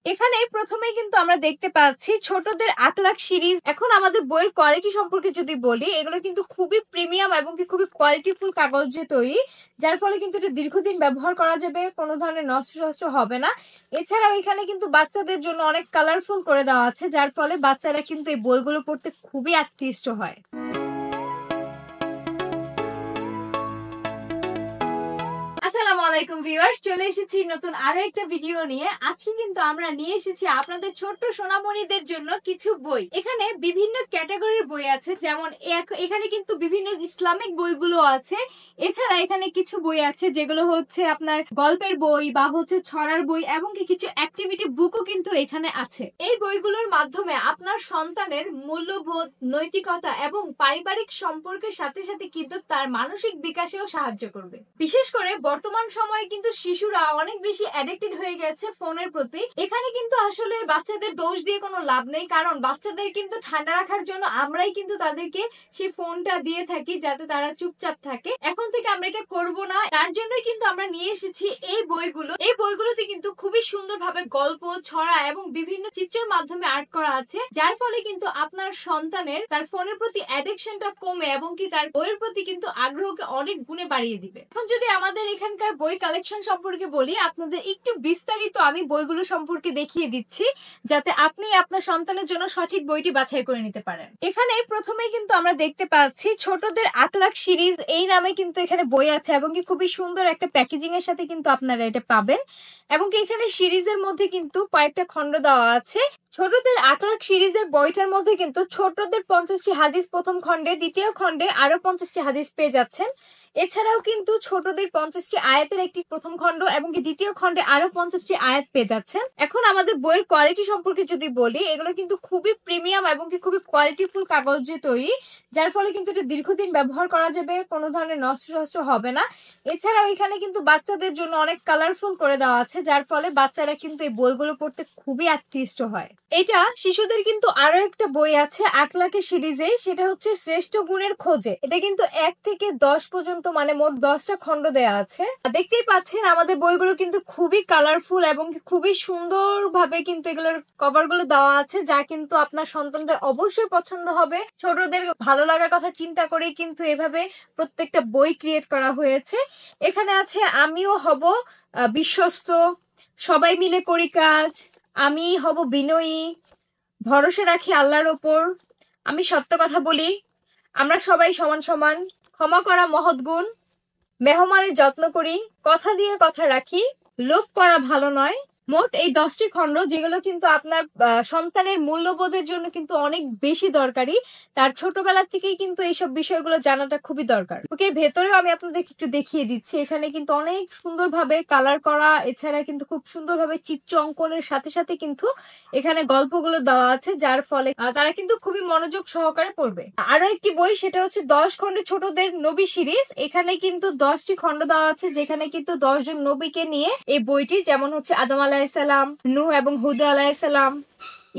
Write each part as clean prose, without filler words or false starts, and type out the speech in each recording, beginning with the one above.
এখানে প্রথমেই কিন্তু আমরা দেখতে পাচ্ছি ছোটদের আকলাক সিরিজ। এখন আমাদের বইয়ের কোয়ালিটি সম্পর্কে যদি বলি, এগুলো কিন্তু খুবই প্রিমিয়াম এবং কি খুবই কোয়ালিটিফুল কাগজে তৈরি, যার ফলে কিন্তু এটা দীর্ঘদিন ব্যবহার করা যাবে, কোনো ধরনের নষ্ট হবে না। এছাড়াও এখানে কিন্তু বাচ্চাদের জন্য অনেক কালারফুল করে দেওয়া আছে, যার ফলে বাচ্চারা কিন্তু এই বইগুলো পড়তে খুবই আকৃষ্ট হয়। আসসালামু আলাইকুম ভিউয়ার্স, চলে এসেছি নতুন আরো একটা ভিডিও নিয়ে। আজকে কিন্তু আমরা নিয়ে এসেছি আপনাদের ছোট্ট সোনামণিদের জন্য কিছু বই। এখানে বিভিন্ন ক্যাটাগরির বই আছে, যেমন এখানে কিন্তু বিভিন্ন ইসলামিক বইগুলো আছে। এছাড়া এখানে কিছু বই আছে যেগুলো হচ্ছে আপনার গল্পের বই বা হচ্ছে ছড়ার বই, এবং কিছু অ্যাক্টিভিটি বুকও কিন্তু এখানে আছে। এই বইগুলোর মাধ্যমে আপনার সন্তানের মূল্যবোধ, নৈতিকতা এবং পারিবারিক সম্পর্কের সাথে সাথে কিন্তু তার মানসিক বিকাশেও সাহায্য করবে। বিশেষ করে বর্তমান সময়ে কিন্তু শিশুরা অনেক বেশি অ্যাডিক্টেড হয়ে গেছে ফোনের প্রতি। এখানে কিন্তু আসলে বাচ্চাদের দোষ দিয়ে কোনো লাভ নেই, কারণ বাচ্চাদের কিন্তু ঠান্ডা রাখার জন্য আমরাই কিন্তু তাদেরকে সেই ফোনটা দিয়ে থাকি যাতে তারা চুপচাপ থাকে। এখন থেকে আমরা এটা করব না, তার জন্যই কিন্তু আমরা নিয়ে এসেছি এই বইগুলো। এই বইগুলোতে কিন্তু খুবই সুন্দরভাবে গল্প, ছড়া এবং বিভিন্ন চিত্রের মাধ্যমে আর্ট করা আছে, যার ফলে কিন্তু আপনার সন্তানের তার ফোনের প্রতি অ্যাডিকশনটা কমে এবং কি তার বইয়ের প্রতি কিন্তু আগ্রহকে অনেক গুণে বাড়িয়ে দিবে। এখন যদি আমাদের এখানকার বই কালেকশন সম্পর্কে বলি, আপনাদের একটু বিস্তারিত আমি বইগুলো সম্পর্কে দেখিয়ে দিচ্ছি, যাতে আপনি আপনার সন্তানের জন্য সঠিক বইটি বাছাই করে নিতে পারেন। এখানে প্রথমেই কিন্তু আমরা দেখতে পাচ্ছি ছোটদের আকলাক সিরিজ এই নামে কিন্তু এখানে বই আছে, এবং কি খুবই সুন্দর একটা প্যাকেজিং এর সাথে কিন্তু আপনারা এটা পাবেন। এবং কি এখানে সিরিজের মধ্যে কিন্তু কয়েকটা খণ্ড দেওয়া আছে। ছোটদের আকলাক সিরিজের বইটার মধ্যে কিন্তু ছোটদের 50টি হাদিস প্রথম খণ্ডে, দ্বিতীয় খণ্ডে আরো 50টি হাদিস পেয়ে যাচ্ছেন। এছাড়াও কিন্তু ছোটদের 50টি আয়াতের একটি প্রথম খণ্ড এবং দ্বিতীয় খণ্ডে আরো 50টি আয়াত পেয়ে যাচ্ছেন। এখন আমাদের বইয়ের কোয়ালিটি সম্পর্কে যদি বলি, এগুলো কিন্তু খুবই প্রিমিয়াম এবং কি খুবই কোয়ালিটিফুল কাগজে তৈরি, যার ফলে কিন্তু এটা দীর্ঘদিন ব্যবহার করা যাবে, কোনো ধরনের নষ্ট হবে না। এছাড়াও এখানে কিন্তু বাচ্চাদের জন্য অনেক কালারফুল করে দেওয়া আছে, যার ফলে বাচ্চারা কিন্তু এই বইগুলো পড়তে খুবই আকৃষ্ট হয়। এটা শিশুদের কিন্তু আরো একটা বই আছে আকলাকের সিরিজে, সেটা হচ্ছে শ্রেষ্ঠ গুণের খোঁজে। এটা কিন্তু 1 থেকে 10 পর্যন্ত মানে মোট 10টা খণ্ড দেয়া আছে। দেখতেই পাচ্ছেন আমাদের বইগুলো কিন্তু খুবই কালারফুল এবং খুবই সুন্দর ভাবে কিন্তু এগুলোর কভার গুলো দেওয়া আছে, যা কিন্তু আপনার সন্তানদের অবশ্যই পছন্দ হবে। ছোটদের ভালো লাগার কথা চিন্তা করেই কিন্তু এভাবে প্রত্যেকটা বই ক্রিয়েট করা হয়েছে। এখানে আছে আমিও হব বিশ্বস্ত, সবাই মিলে করি কাজ, আমি হব বিনয়ী, ভরসা রাখি আল্লাহর ওপর, আমি সত্য কথা বলি, আমরা সবাই সমান সমান, ক্ষমা করা মহৎ গুণ, মেহমানের যত্ন করি, কথা দিয়ে কথা রাখি, লোভ করা ভালো নয়। মোট এই 10টি খণ্ড, যেগুলো কিন্তু আপনার সন্তানের মূল্যবোধের জন্য কিন্তু অনেক বেশি দরকারি। তার ছোটবেলা থেকেই কিন্তু এইসব বিষয়গুলো জানাটা খুবই দরকার। ওকে, ভেতরেও আমি আপনাদেরকে একটু দেখিয়ে দিচ্ছি। এখানে কিন্তু অনেক সুন্দরভাবে কালার করা, এছাড়া কিন্তু খুব সুন্দরভাবে চিত্র অঙ্কনের সাথে সাথে কিন্তু এখানে গল্পগুলো দেওয়া আছে, যার ফলে তারা কিন্তু খুবই মনোযোগ সহকারে পড়বে। আরো একটি বই, সেটা হচ্ছে 10 খণ্ডে ছোটদের নবী সিরিজ। এখানে কিন্তু 10টি খণ্ড দেওয়া আছে, যেখানে কিন্তু 10 জন নবীকে নিয়ে এই বইটি, যেমন হচ্ছে আদম আলাইহিসসালাম, নূহ এবং হুদ আলাইহিসসালাম,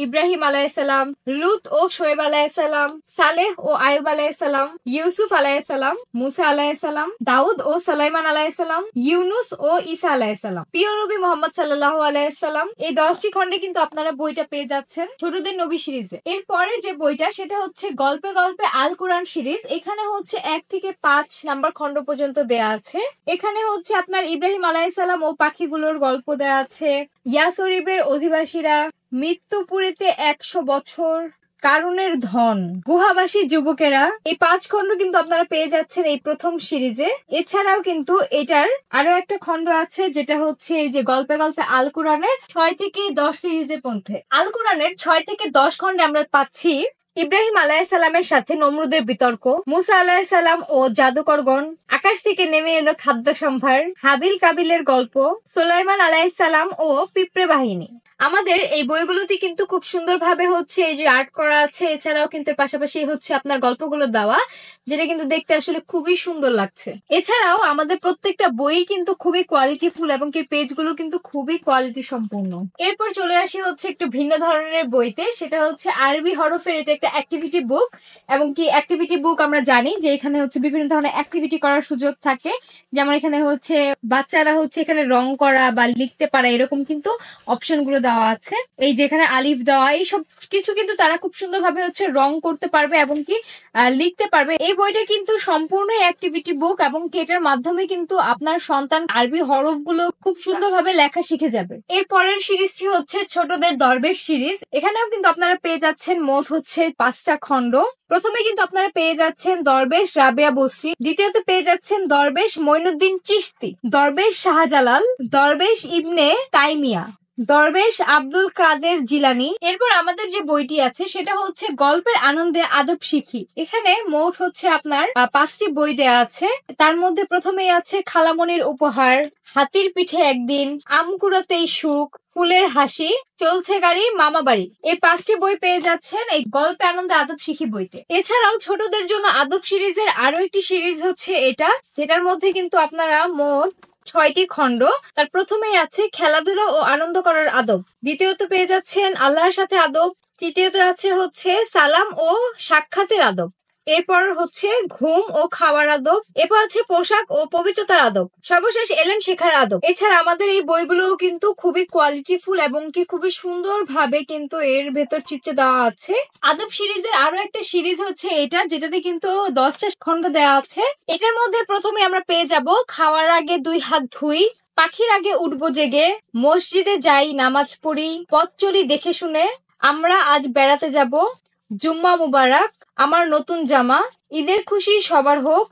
ইব্রাহিম আলাইহিসসালাম, লুত ও শোয়েব আলাইহিসসালাম, সালেহ ও আয়ুব আলাইহিসসালাম, ইউসুফ আলাইহিসসালাম, মুসা আলাইহিসসালাম, দাউদ ও সুলাইমান আলাইহিসসালাম, ইউনুস ও ঈসা আলাইহিসসালাম, প্রিয় নবী মুহাম্মদ সাল্লাল্লাহু আলাইহিসসালাম। এই 10টি খণ্ডে কিন্তু আপনারা বইটা পেয়ে যাচ্ছেন ছোটদের নবী সিরিজে। এরপরে যে বইটা, সেটা হচ্ছে গল্পে গল্পে আল কোরআন সিরিজ। এখানে হচ্ছে 1 থেকে 5 নাম্বার খণ্ড পর্যন্ত দেয়া আছে। এখানে হচ্ছে আপনার ইব্রাহিম আলাইহিসসালাম ও পাখিগুলোর গল্প দেয়া আছে, ইয়াসরিবের অধিবাসীরা, মৃত্যুপুরীতে 100 বছর, কারুনের ধন, গুহাবাসী যুবকেরা। এই 5 খণ্ড কিন্তু আপনারা পেয়ে যাচ্ছেন এই প্রথম সিরিজে। এছাড়াও কিন্তু এটার আরো একটা খণ্ড আছে, যেটা হচ্ছে এই যে গল্পে গল্পে আল কোরআনের 6 থেকে 10 সিরিজের মধ্যে। আল কোরআনের 6 থেকে 10 খণ্ডে আমরা পাচ্ছি ইব্রাহিম আলাইহিসসালামের সাথে নমরুদের বিতর্ক, মুসা আলাইহিসসালাম ও জাদুকরগণ, আকাশ থেকে নেমে এলো খাদ্য সম্ভার, হাবিল কাবিলের গল্প, সুলাইমান আলাইহিসসালাম ও পিঁপড়ে বাহিনী। আমাদের এই বইগুলোতে কিন্তু খুব সুন্দরভাবে হচ্ছে এই যে আর্ট করা আছে, এছাড়াও কিন্তু পাশাপাশি হচ্ছে আপনার গল্পগুলো দেওয়া, যেটা কিন্তু দেখতে আসলে খুবই সুন্দর লাগছে। এছাড়াও আমাদের প্রত্যেকটা বই কিন্তু খুবই কোয়ালিটিফুল এবং কি পেজগুলো কিন্তু খুবই কোয়ালিটি সম্পূর্ণ। এরপর চলে আসি হচ্ছে একটু ভিন্ন ধরনের বইতে, সেটা হচ্ছে আরবি হরফের এটা একটা অ্যাক্টিভিটি বুক। এবং কি অ্যাক্টিভিটি বুক আমরা জানি যে এখানে হচ্ছে বিভিন্ন ধরনের অ্যাক্টিভিটি করার সুযোগ থাকে, যেমন এখানে হচ্ছে বাচ্চারা হচ্ছে এখানে রং করা বা লিখতে পারা, এরকম কিন্তু অপশন গুলো দেওয়া দেওয়া আছে, এই যেখানে আলিফ দেওয়া, এই সব কিছু কিন্তু তারা খুব সুন্দরভাবে হচ্ছে রং করতে পারবে এবং কি লিখতে পারবে। এই বইটা কিন্তু সম্পূর্ণ অ্যাক্টিভিটি বুক এবং কি এটার মাধ্যমে কিন্তু আপনার সন্তান আরবি হরফগুলো খুব সুন্দরভাবে লেখা শিখে যাবে। এর পরের সিরিজটি হচ্ছে ছোটদের দরবেশ সিরিজ। এখানেও কিন্তু আপনারা পেয়ে যাচ্ছেন মোট হচ্ছে 5টা খণ্ড। প্রথমে কিন্তু আপনারা পেয়ে যাচ্ছেন দরবেশ রাবেয়া বসরি, দ্বিতীয়তে পেয়ে যাচ্ছেন দরবেশ মঈনুদ্দিন চিশতি, দরবেশ শাহজালাল, দরবেশ ইবনে তাইমিয়া, দরবেশ আব্দুল কাদের জিলানি। এরপর আমাদের যে বইটি আছে সেটা হচ্ছে গল্পের আনন্দে আদব শিখি। এখানে মোট হচ্ছে আপনার 5টি বই দেয়া আছে। তার মধ্যে প্রথমেই আছে খালামনির উপহার, হাতির পিঠে একদিন, আমকুড়াতেই সুখ, ফুলের হাসি, চলছে গাড়ি, মামা বাড়ি। এই 5টি বই পেয়ে যাচ্ছেন এই গল্পে আনন্দে আদব শিখি বইতে। এছাড়াও ছোটদের জন্য আদব সিরিজের আরো একটি সিরিজ হচ্ছে এটা, যেটার মধ্যে কিন্তু আপনারা মোট 6টি খণ্ড। তার প্রথমেই আছে খেলাধুলা ও আনন্দ করার আদব, দ্বিতীয়ত পেয়ে যাচ্ছেন আল্লাহর সাথে আদব, তৃতীয়ত আছে হচ্ছে সালাম ও সাক্ষাতের আদব, এরপর হচ্ছে ঘুম ও খাওয়ার আদব, এরপর আছে পোশাক ও পবিত্রতার আদব, সর্বশেষ এলেম শেখার আদব। এছাড়া আমাদের এই বইগুলো কিন্তু খুবই কোয়ালিটিফুল এবং কি খুবই সুন্দর ভাবে কিন্তু এর ভেতর চিত্র দেওয়া আছে। আদব সিরিজের আরো একটা সিরিজ হচ্ছে এটা, যেটাতে কিন্তু 10টা খণ্ড দেওয়া আছে। এটার মধ্যে প্রথমে আমরা পেয়ে যাব খাওয়ার আগে 2 হাত ধুই, পাখির আগে উঠবো জেগে, মসজিদে যাই নামাজ পড়ি, পথ চলি দেখে শুনে, আমরা আজ বেড়াতে যাব, জুম্মা মুবারক, আমার নতুন জামা, ঈদের খুশি সবার হোক,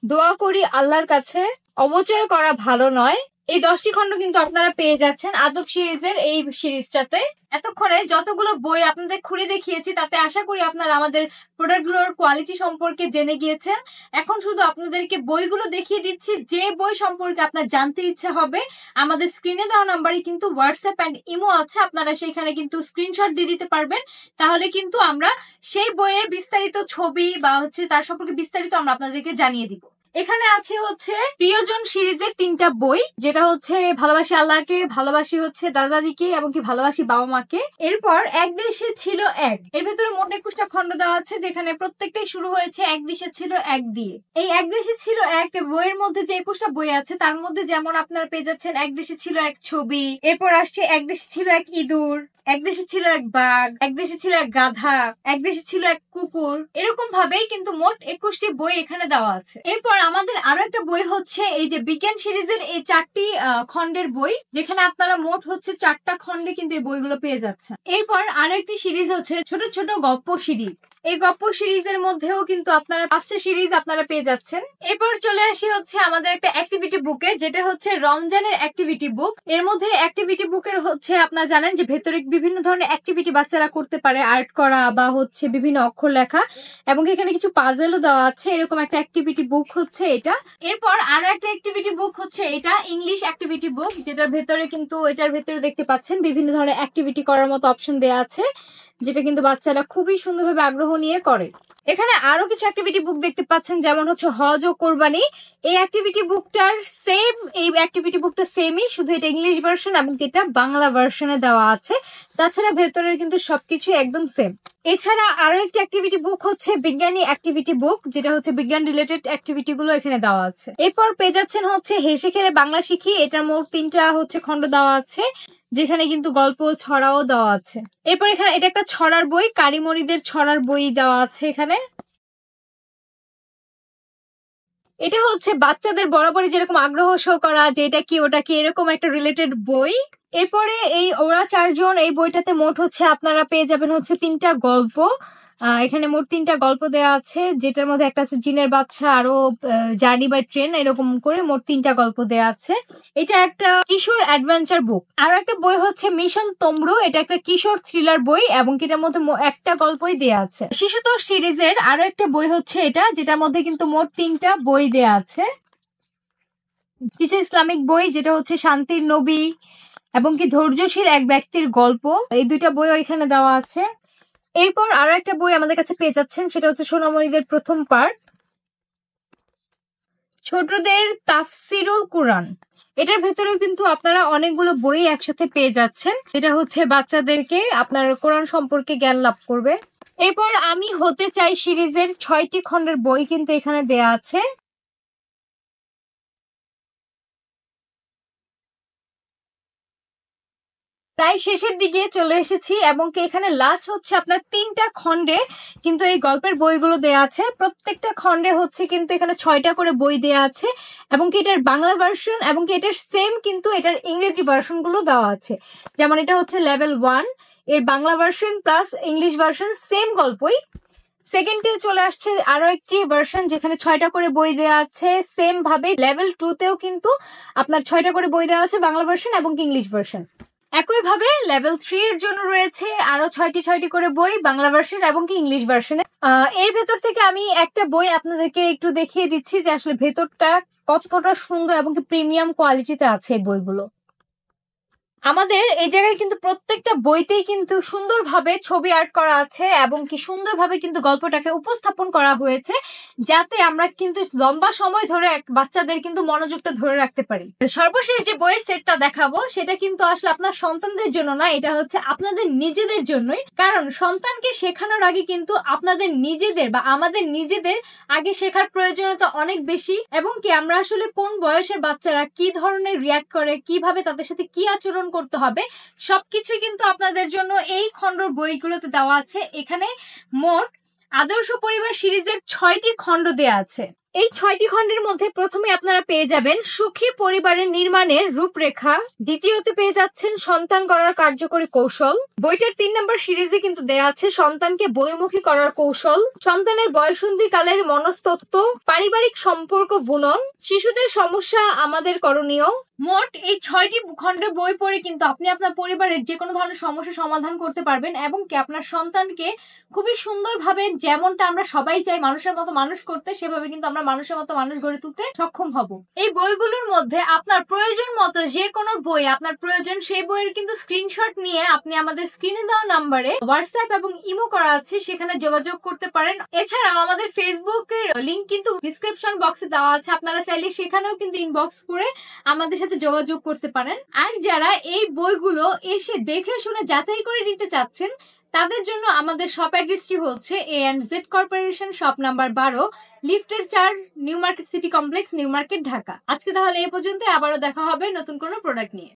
দোয়া করি আল্লাহর কাছে, অবচয় করা ভালো নয়। এই 10টি খণ্ড কিন্তু আপনারা পেয়ে যাচ্ছেন আদব সিরিজের এই সিরিজটাতে। এতক্ষণে যতগুলো বই আপনাদের খুলে দেখিয়েছি তাতে আশা করি আপনারা আমাদের প্রোডাক্টগুলোর কোয়ালিটি সম্পর্কে জেনে গিয়েছেন। এখন শুধু আপনাদেরকে বইগুলো দেখিয়ে দিচ্ছি, যে বই সম্পর্কে আপনার জানতে ইচ্ছে হবে আমাদের স্ক্রিনে দেওয়া নাম্বারে কিন্তু হোয়াটসঅ্যাপ অ্যান্ড ইমো আছে, আপনারা সেখানে কিন্তু স্ক্রিনশট দিয়ে দিতে পারবেন। তাহলে কিন্তু আমরা সেই বইয়ের বিস্তারিত ছবি বা হচ্ছে তার সম্পর্কে বিস্তারিত আমরা আপনাদেরকে জানিয়ে দিব। এখানে আছে হচ্ছে প্রিয়জন সিরিজের 3টা বই, যেটা হচ্ছে ভালোবাসি আল্লাহকে, ভালোবাসি হচ্ছে দাদা দাদিকে এবং কি ভালোবাসি বাবা মাকে। এরপর এক দেশে ছিল এক, এর ভেতরে মোট 21টা খণ্ড দেওয়া আছে, যেখানে প্রত্যেকটাই শুরু হয়েছে এক দেশে ছিল এক দিয়ে। এই এক দেশে ছিল এক বইয়ের মধ্যে যে 21টা বই আছে তার মধ্যে যেমন আপনারা পেয়ে যাচ্ছেন এক দেশে ছিল এক ছবি, এরপর আসছে এক দেশে ছিল এক ইঁদুর, এক দেশে ছিল এক বাঘ, এক দেশে ছিল এক গাধা, এক দেশে ছিল এক কুকুর, এরকম ভাবেই কিন্তু মোট 21টি বই এখানে দেওয়া আছে। এরপর আমাদের আরো একটা বই হচ্ছে এই যে বিজ্ঞান সিরিজের এই 4টি খণ্ডের বই, যেখানে আপনারা মোট হচ্ছে 4টা খণ্ডে কিন্তু এই বইগুলো পেয়ে যাচ্ছেন। এরপর আরো একটি সিরিজ হচ্ছে ছোট ছোট গল্প সিরিজ। এই গল্প সিরিজের মধ্যেও কিন্তু আপনারা 5টা সিরিজ আপনারা পেয়ে যাচ্ছেন। এরপর চলে আসি হচ্ছে আমাদের একটা অ্যাক্টিভিটি বুকে, যেটা হচ্ছে রমজানের অ্যাক্টিভিটি বুক। এর মধ্যে অ্যাক্টিভিটি বুকের হচ্ছে আপনারা জানেন যে ভেতরে বিভিন্ন ধরনের অ্যাক্টিভিটি বাচ্চারা করতে পারে, আর্ট করা বা হচ্ছে বিভিন্ন অক্ষর লেখা, এবং এখানে কিছু পাজলও দেওয়া আছে। এরকম একটা অ্যাক্টিভিটি বুক হচ্ছে এটা। এরপর আরো একটা অ্যাক্টিভিটি বুক হচ্ছে এটা ইংলিশ অ্যাক্টিভিটি বুক, যেটার ভেতরে কিন্তু এটার ভেতরে দেখতে পাচ্ছেন বিভিন্ন ধরনের অ্যাক্টিভিটি করার মতো অপশন দেওয়া আছে, যেটা কিন্তু বাচ্চারা খুবই সুন্দরভাবে আগ্রহ নিয়ে করে। এখানে আরো কিছু অ্যাক্টিভিটি বুক দেখতে পাচ্ছেন, যেমন হচ্ছে হজ ও কোরবানি। এই অ্যাক্টিভিটি বুকটার সেম, এই অ্যাক্টিভিটি বুকটা সেমই, শুধু এটা ইংলিশ ভার্সন এবং এটা বাংলা ভার্সনে দেওয়া আছে। তাছাড়া ভেতরের কিন্তু সবকিছু একদম সেম। এছাড়া আরো একটি অ্যাক্টিভিটি বুক হচ্ছে বিজ্ঞানী অ্যাক্টিভিটি বুক, যেটা হচ্ছে বিজ্ঞান রিলেটেড অ্যাক্টিভিটি গুলো এখানে দেওয়া আছে। এরপর পেয়ে যাচ্ছেন হচ্ছে হেসে খেলে বাংলা শিখি। এটার মোট 3টা হচ্ছে খণ্ড দেওয়া আছে, যেখানে কিন্তু গল্প ছড়াও দেওয়া আছে। এরপর এখানে এটা একটা ছড়ার বই, কারিমরিদের ছড়ার বই দেওয়া আছে এখানে। এটা হচ্ছে বাচ্চাদের বরাবরই যেরকম আগ্রহ শো করা যে এটা কি ওটা কি, এরকম একটা রিলেটেড বই। এরপরে এই ওরা 4জন, এই বইটাতে মোট হচ্ছে আপনারা পেয়ে যাবেন হচ্ছে 3টা গল্প। এখানে মোট 3টা গল্প দেওয়া আছে, যেটার মধ্যে একটা আছে জিনের বাচ্চা, আরো জার্নি বাই ট্রেন, এরকম করে মোট 3টা গল্প দেওয়া আছে। এটা একটা কিশোর অ্যাডভেঞ্চার বুক। আরো একটা বই হচ্ছে মিশন তমরু, এটা একটা কিশোর থ্রিলার বই এবং এটার মধ্যে একটা গল্পই দেওয়া আছে। শিশুতোষ সিরিজের আরো একটা বই হচ্ছে এটা, যেটার মধ্যে কিন্তু মোট 3টা বই দেওয়া আছে। কিছু ইসলামিক বই, যেটা হচ্ছে শান্তির নবী এবং কি ধৈর্যশীল এক ব্যক্তির গল্প, এই 2টা বইও এখানে দেওয়া আছে। এরপর আরো একটা বই আমাদের কাছে পেয়ে যাচ্ছেন, সেটা হচ্ছে সোনামণিদের প্রথম পার্ট, ছোটদের তাফসিরুল কুরআন। এটার ভেতরেও কিন্তু আপনারা অনেকগুলো বই একসাথে পেয়ে যাচ্ছেন, এটা হচ্ছে বাচ্চাদেরকে আপনার কোরআন সম্পর্কে জ্ঞান লাভ করবে। এরপর আমি হতে চাই সিরিজের 6টি খণ্ডের বই কিন্তু এখানে দেয়া আছে। প্রায় শেষের দিকে চলে এসেছি এবং কি এখানে লাস্ট হচ্ছে আপনার 3টা খণ্ডে কিন্তু এই গল্পের বইগুলো দেয়া আছে। প্রত্যেকটা খণ্ডে হচ্ছে কিন্তু এখানে 6টা করে বই দেয়া আছে এবং কি এটার বাংলা ভার্সন এবং কি এটার সেম কিন্তু এটার ইংরেজি ভার্সন গুলো দেওয়া আছে। যেমন এটা হচ্ছে লেভেল 1 এর Bangla version plus English version same গল্পই। সেকেন্ডে চলে আসছে আরো একটি ভার্সন যেখানে 6টা করে বই দেওয়া আছে সেম ভাবে। লেভেল 2 তেও কিন্তু আপনার 6টা করে বই দেওয়া আছে বাংলা ভার্সন এবং ইংলিশ ভার্সন। একইভাবে লেভেল 3 এর জন্য রয়েছে আরো 6টি করে বই বাংলা ভার্সন এবং কি ইংলিশ ভার্সনে। এর ভেতর থেকে আমি একটা বই আপনাদেরকে একটু দেখিয়ে দিচ্ছি যে আসলে ভেতরটা কতটা সুন্দর এবং কি প্রিমিয়াম কোয়ালিটিতে আছে এই বইগুলো। আমাদের এই জায়গায় কিন্তু প্রত্যেকটা বইতেই কিন্তু সুন্দরভাবে ছবি আর্ট করা আছে এবং কি সুন্দরভাবে কিন্তু গল্পটাকে উপস্থাপন করা হয়েছে যাতে আমরা কিন্তু লম্বা সময় ধরে বাচ্চাদের কিন্তু মনোযোগটা ধরে রাখতে পারি। সর্বশেষ যে বইয়ের সেটটা দেখাবো সেটা কিন্তু আসলে আপনার সন্তানদের জন্য না, এটা হচ্ছে আপনাদের নিজেদের জন্যই। কারণ সন্তানকে শেখানোর আগে কিন্তু আপনাদের নিজেদের বা আমাদের নিজেদের আগে শেখার প্রয়োজনীয়তা অনেক বেশি এবং কি আমরা আসলে কোন বয়সের বাচ্চারা কি ধরনের রিয়াক্ট করে, কিভাবে তাদের সাথে কি আচরণ করতে হবে সবকিছুই কিন্তু আপনাদের জন্য এই খণ্ডর বইগুলোতে দেওয়া আছে। এখানে মোট আদর্শ পরিবার সিরিজের 6টি খণ্ড দেয়া আছে। এই 6টি খণ্ডের মধ্যে প্রথমে আপনারা পেয়ে যাবেন সুখী পরিবারের নির্মাণের রূপরেখা, দ্বিতীয়তে পেয়ে যাচ্ছেন সন্তান গড়ার কার্যকরী কৌশল। বইটার 3 নম্বর সিরিজে কিন্তু দেয়া আছে সন্তানকে বইমুখী করার কৌশল, সন্তানের বয়সন্ধি কালের মনস্তত্ত্ব, পারিবারিক সম্পর্ক বুনন, শিশুদের সমস্যা আমাদের করণীয়। মোট এই 6টি খণ্ডে বই পড়ে কিন্তু আপনি আপনার পরিবারের যে কোনো ধরনের সমস্যা সমাধান করতে পারবেন এবং কি আপনার সন্তানকে খুবই সুন্দরভাবে, যেমনটা আমরা সবাই চাই মানুষের মতো মানুষ করতে, সেভাবে কিন্তু আমরা মানুষের মতো মানুষ গড়ে তুলতে সক্ষম হব। এই বইগুলোর মধ্যে আপনার প্রয়োজন মতো যে কোনো বই আপনার প্রয়োজন সেই বইয়ের কিন্তু স্ক্রিনশট নিয়ে আপনি আমাদের স্ক্রিনে দেওয়া নাম্বারে হোয়াটসঅ্যাপ এবং ইমো করা আছে সেখানে যোগাযোগ করতে পারেন। এছাড়াও আমাদের ফেসবুকের লিংক কিন্তু ডিসক্রিপশন বক্সে দেওয়া আছে, আপনারা চাইলে সেখানেও কিন্তু ইনবক্স করে আমাদের সাথে যোগাযোগ করতে পারেন। আর যারা এই বইগুলো এসে দেখে শুনে যাচাই করে নিতে চাচ্ছেন তাদের জন্য আমাদের শপ অ্যাড্রেসটি হচ্ছে A&Z কর্পোরেশন, শপ নাম্বার 12, লিফটের 4, new market city complex, new market, Dhaka. আজকে তাহলে এই পর্যন্ত, আবারও দেখা হবে নতুন কোনো প্রোডাক্ট নিয়ে।